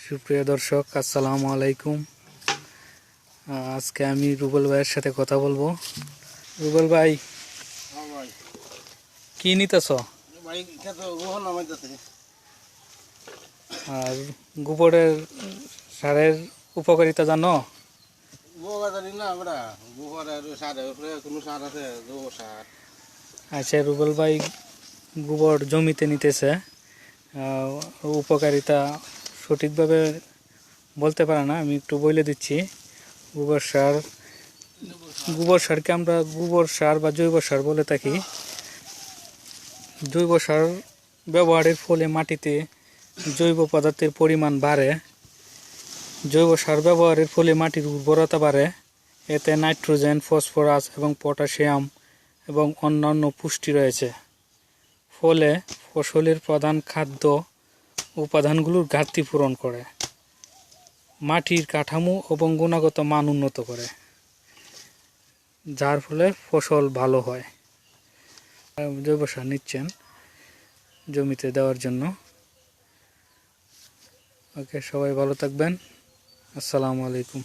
সুপ্রিয় দর্শক, আসসালামু আলাইকুম। আজকে আমি রুবেল ভাইয়ের সাথে কথা বলবো। রুবেল ভাই, কি নিতেছ? আর গোবরের সারের উপকারিতা জানো? আচ্ছা, রুবেল ভাই গোবর জমিতে নিতেছে, উপকারিতা সঠিকভাবে বলতে পারে না, আমি একটু বলে দিচ্ছি। গোবর সারকে আমরা গোবর সার বা জৈব সার বলে থাকি। জৈব সার ব্যবহারের ফলে মাটিতে জৈব পদার্থের পরিমাণ বাড়ে। জৈব সার ব্যবহারের ফলে মাটির উর্বরতা বাড়ে। এতে নাইট্রোজেন, ফসফরাস এবং পটাশিয়াম এবং অন্যান্য পুষ্টি রয়েছে। ফলে ফসলের প্রধান খাদ্য উপাদানগুলোর ঘাটতি পূরণ করে, মাটির কাঠামো এবং গুণগত মান উন্নত করে, যার ফলে ফসল ভালো হয়। জৈব সার নিচ্ছেন জমিতে দেওয়ার জন্য। ওকে, সবাই ভালো থাকবেন। আসসালামু আলাইকুম।